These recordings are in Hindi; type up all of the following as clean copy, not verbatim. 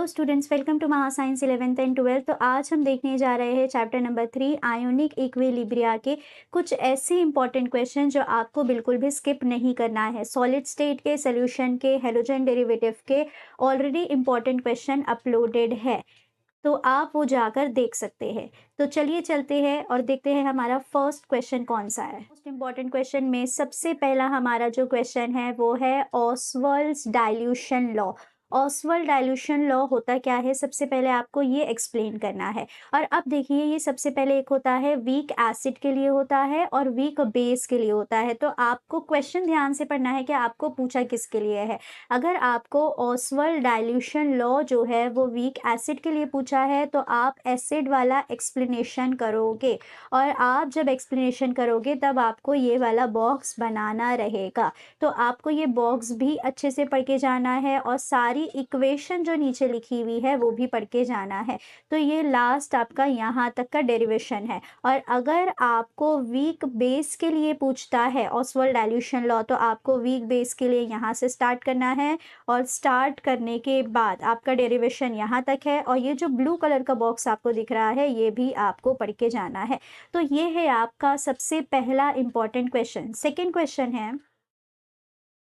Hello students, welcome to Mahascience 11th and 12th। तो आज हम देखने जा रहे हैं चैप्टर नंबर 3 आयोनिक इक्विलिब्रिया के कुछ ऐसे इंपॉर्टेंट क्वेश्चन जो आपको बिल्कुल भी स्किप नहीं करना है। सॉलिड स्टेट के, सॉल्यूशन के, हैलोजन डेरिवेटिव के ऑलरेडी इंपॉर्टेंट क्वेश्चन अपलोडेड है, तो आप वो जाकर देख सकते हैं। तो चलिए चलते हैं और देखते हैं हमारा फर्स्ट क्वेश्चन कौन सा है। मोस्ट इंपॉर्टेंट क्वेश्चन में सबसे पहला हमारा जो क्वेश्चन है वो है Ostwald's dilution law. Ostwald dilution law होता क्या है, सबसे पहले आपको ये एक्सप्लेन करना है। और अब देखिए, ये सबसे पहले एक होता है वीक एसिड के लिए होता है और वीक बेस के लिए होता है। तो आपको क्वेश्चन ध्यान से पढ़ना है कि आपको पूछा किसके लिए है। अगर आपको ऑसवर्ल्ड डाइल्यूशन लॉ जो है वो वीक एसिड के लिए पूछा है तो आप एसिड वाला एक्सप्लेनेशन करोगे, और आप जब एक्सप्लेनेशन करोगे तब आपको ये वाला बॉक्स बनाना रहेगा। तो आपको ये बॉक्स भी अच्छे से पढ़ के जाना है और सारी इक्वेशन जो नीचे लिखी हुई है वो भी पढ़ के जाना है। तो ये लास्ट आपका यहाँ तक का डेरिवेशन है। और अगर आपको वीक बेस के लिए पूछता है ऑसवर्ल्ड डाइल्यूशन लॉ, तो आपको वीक बेस के लिए यहाँ से स्टार्ट करना है, और स्टार्ट करने के बाद आपका डेरिवेशन यहाँ तक है। और ये जो ब्लू कलर का बॉक्स आपको दिख रहा है ये भी आपको पढ़ के जाना है। तो ये है आपका सबसे पहला इंपॉर्टेंट क्वेश्चन। सेकेंड क्वेश्चन है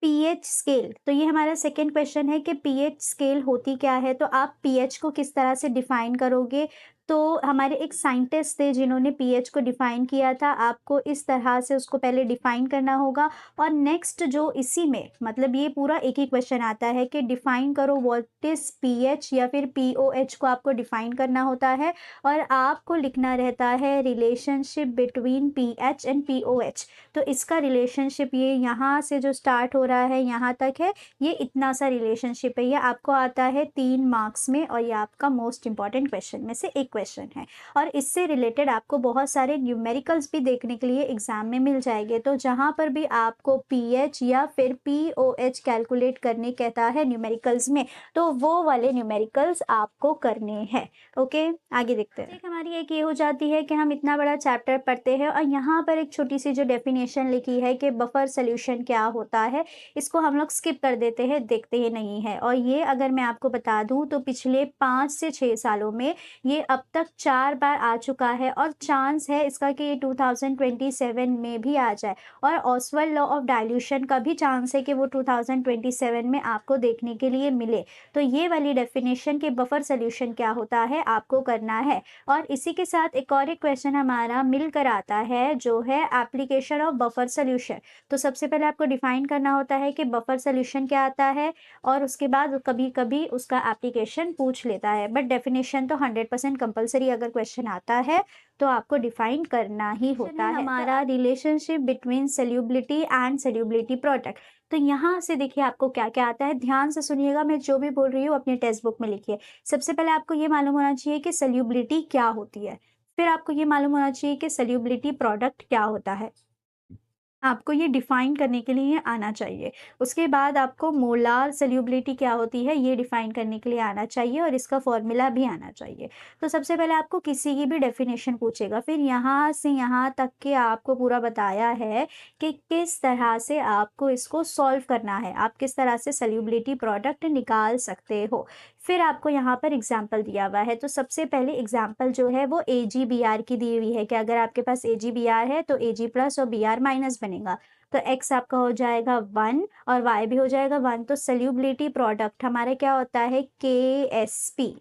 पीएच स्केल। तो ये हमारा सेकेंड क्वेश्चन है कि पीएच स्केल होती क्या है, तो आप पीएच को किस तरह से डिफाइन करोगे। तो हमारे एक साइंटिस्ट थे जिन्होंने पीएच को डिफाइन किया था। आपको इस तरह से उसको पहले डिफाइन करना होगा, और नेक्स्ट जो इसी में मतलब ये पूरा एक ही क्वेश्चन आता है कि डिफाइन करो व्हाट इज पीएच, या फिर पीओएच को आपको डिफाइन करना होता है। और आपको लिखना रहता है relationship between pH and pOH. तो इसका रिलेशनशिप ये यहाँ से जो स्टार्ट हो रहा है यहाँ तक है, ये इतना सा रिलेशनशिप है। ये आपको आता है 3 मार्क्स में, और ये आपका मोस्ट इंपॉर्टेंट क्वेश्चन में से एक क्वेश्चन है। और इससे रिलेटेड आपको बहुत सारे न्यूमेरिकल्स भी देखने के लिए एग्जाम में मिल जाएंगे। तो जहाँ पर भी आपको पीएच या फिर पीओएच कैलकुलेट करने कहता है न्यूमेरिकल्स में, तो वो वाले न्यूमेरिकल्स आपको करने हैं। ओके, आगे देखते हैं। हमारी एक ये हो जाती है कि हम इतना बड़ा चैप्टर पढ़ते हैं और यहाँ पर एक छोटी सी जो डेफिनेशन लिखी है कि बफर सोल्यूशन क्या होता है, इसको हम लोग स्किप कर देते हैं, देखते ही नहीं है। और ये अगर मैं आपको बता दूं तो पिछले 5 से 6 सालों में ये अब तक 4 बार आ चुका है, और चांस है इसका कि ये 2027 में भी आ जाए। और ऑसवर्ल्ड लॉ ऑफ डाइल्यूशन का भी चांस है कि वो 2027 में आपको देखने के लिए मिले। तो ये वाली डेफिनेशन के बफर सोल्यूशन क्या होता है आपको करना है। और इसी के साथ एक और एक क्वेश्चन हमारा मिलकर आता है जो है एप्लीकेशन ऑफ बफर सोल्यूशन। तो सबसे पहले आपको डिफाइन करना होता है कि बफर सोल्यूशन क्या आता है, और उसके बाद कभी कभी उसका एप्लीकेशन पूछ लेता है। बट डेफिनेशन तो 100% कंपलसरी अगर क्वेश्चन आता है तो आपको डिफाइन करना ही होता है। हमारा relationship between solubility and solubility product. तो यहाँ से देखिए आपको क्या क्या आता है, ध्यान से सुनिएगा, मैं जो भी बोल रही हूँ अपने टेक्स्ट बुक में लिखिए। सबसे पहले आपको ये मालूम होना चाहिए कि सोल्यूबिलिटी क्या होती है, फिर आपको ये मालूम होना चाहिए कि सोल्यूबिलिटी प्रोडक्ट क्या होता है। आपको ये डिफाइन करने के लिए आना चाहिए। उसके बाद आपको मोलार सोल्यूबिलिटी क्या होती है ये डिफाइन करने के लिए आना चाहिए, और इसका फॉर्मूला भी आना चाहिए। तो सबसे पहले आपको किसी की भी डेफिनेशन पूछेगा, फिर यहाँ से यहाँ तक के आपको पूरा बताया है कि किस तरह से आपको इसको सॉल्व करना है, आप किस तरह से सोल्यूबिलिटी प्रोडक्ट निकाल सकते हो। फिर आपको यहाँ पर एग्जाम्पल दिया हुआ है। तो सबसे पहले एग्जाम्पल जो है वो AgBr की दी हुई है कि अगर आपके पास AgBr है तो Ag प्लस और Br माइनस बनेगा। तो x आपका हो जाएगा 1 और y भी हो जाएगा 1। तो सोल्यूबिलिटी प्रोडक्ट हमारा क्या होता है KSP।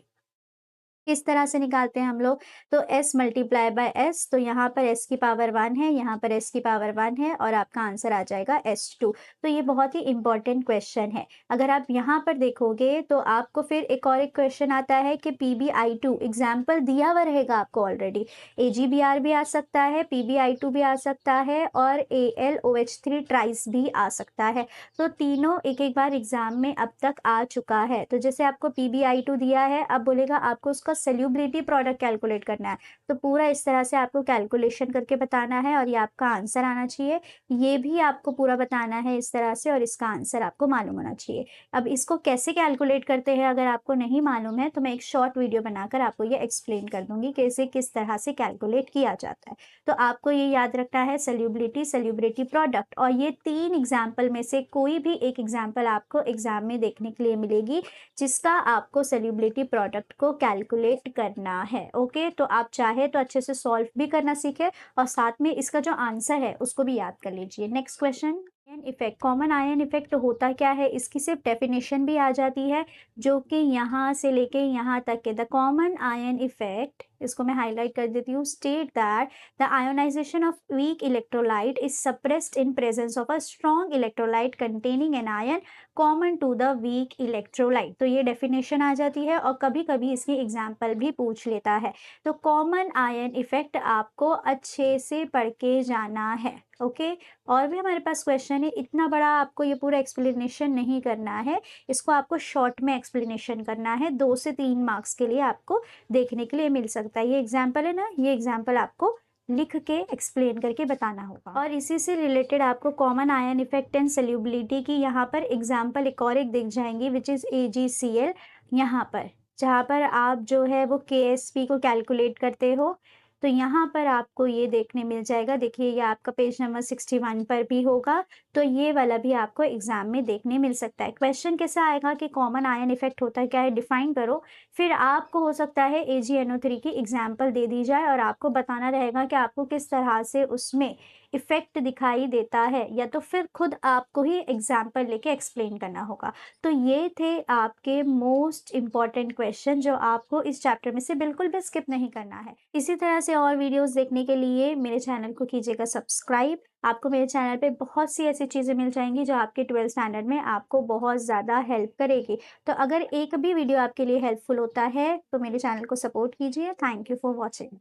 किस तरह से निकालते हैं हम लोग, तो s मल्टीप्लाई बाय s। तो यहाँ पर s की पावर 1 है, यहाँ पर s की पावर 1 है, और आपका आंसर आ जाएगा S2। तो ये बहुत ही इंपॉर्टेंट क्वेश्चन है। अगर आप यहाँ पर देखोगे तो आपको फिर एक और एक क्वेश्चन आता है कि PbI2 एग्जाम्पल दिया हुआ रहेगा आपको ऑलरेडी। AgBr भी आ सकता है, PbI2 भी आ सकता है, और AlOH3 ट्राइस भी आ सकता है। तो तीनों एक एक बार एग्जाम में अब तक आ चुका है। तो जैसे आपको PbI2 दिया है, अब बोलेगा आपको उसका सॉल्युबिलिटी प्रोडक्ट कैलकुलेट करना है। तो पूरा इस तरह से आपको कैलकुलेशन करके बताना है और ये आपका आंसर आना चाहिए। ये भी आपको पूरा बताना है इस तरह से और इसका आंसर आपको मालूम होना चाहिए। अब इसको कैसे कैलकुलेट करते हैं अगर आपको नहीं मालूम है तो मैं एक शॉर्ट वीडियो बनाकर आपको ये एक्सप्लेन कर दूँगी कि इसे किस तरह से कैलकुलेट किया जाता है। तो आपको ये याद रखना है सॉल्युबिलिटी, सॉल्युबिलिटी प्रोडक्ट और ये 3 एग्ज़ाम्पल में से कोई भी एक एग्ज़ाम्पल आपको एग्ज़ाम में देखने के लिए मिलेगी, जिसका आपको सॉल्युबिलिटी प्रोडक्ट को कैलकुलेट करना है। ओके, तो आप चाहे तो अच्छे से सॉल्व भी करना सीखें और साथ में इसका जो आंसर है उसको भी याद कर लीजिए। Next question, ion effect, common ion effect होता क्या है, इसकी सिर्फ डेफिनेशन भी आ जाती है जो कि यहाँ से लेके यहाँ तक के द कॉमन आयन इफेक्ट, इसको मैं हाईलाइट कर देती हूँ, state that the ionization of weak electrolyte is suppressed in presence of a strong electrolyte containing an ion common to the weak electrolyte. तो ये डेफिनेशन आ जाती है और कभी कभी इसकी एग्जाम्पल भी पूछ लेता है। तो कॉमन आयन इफेक्ट आपको अच्छे से पढ़ के जाना है। ओके, और भी हमारे पास क्वेश्चन है, इतना बड़ा आपको ये पूरा एक्सप्लेनेशन नहीं करना है, इसको आपको शॉर्ट में एक्सप्लेनेशन करना है। 2 से 3 मार्क्स के लिए आपको देखने के लिए मिल सकता है। ये एग्जाम्पल है ना, ये एग्जाम्पल आपको लिख के एक्सप्लेन करके बताना होगा। और इसी से रिलेटेड आपको common ion effect and solubility की यहाँ पर एग्जाम्पल एक और एक दिख जाएंगी विच इज़ AgCl, यहाँ पर जहाँ पर आप जो है वो KSP को कैलकुलेट करते हो। तो यहाँ पर आपको ये देखने मिल जाएगा, देखिए ये आपका पेज नंबर 61 पर भी होगा। तो ये वाला भी आपको एग्जाम में देखने मिल सकता है। क्वेश्चन कैसा आएगा कि कॉमन आयन इफेक्ट होता है क्या है, डिफाइन करो। फिर आपको हो सकता है AgNO3 की एग्जाम्पल दे दी जाए और आपको बताना रहेगा कि आपको किस तरह से उसमें इफेक्ट दिखाई देता है, या तो फिर खुद आपको ही एग्जाम्पल लेके एक्सप्लेन करना होगा। तो ये थे आपके मोस्ट इम्पॉर्टेंट क्वेश्चन जो आपको इस चैप्टर में से बिल्कुल भी स्किप नहीं करना है। इसी तरह से और वीडियोस देखने के लिए मेरे चैनल को कीजिएगा सब्सक्राइब। आपको मेरे चैनल पे बहुत सी ऐसी चीज़ें मिल जाएंगी जो आपके 12th स्टैंडर्ड में आपको बहुत ज़्यादा हेल्प करेगी। तो अगर एक भी वीडियो आपके लिए हेल्पफुल होता है तो मेरे चैनल को सपोर्ट कीजिए। Thank you for watching.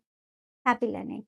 Happy learning.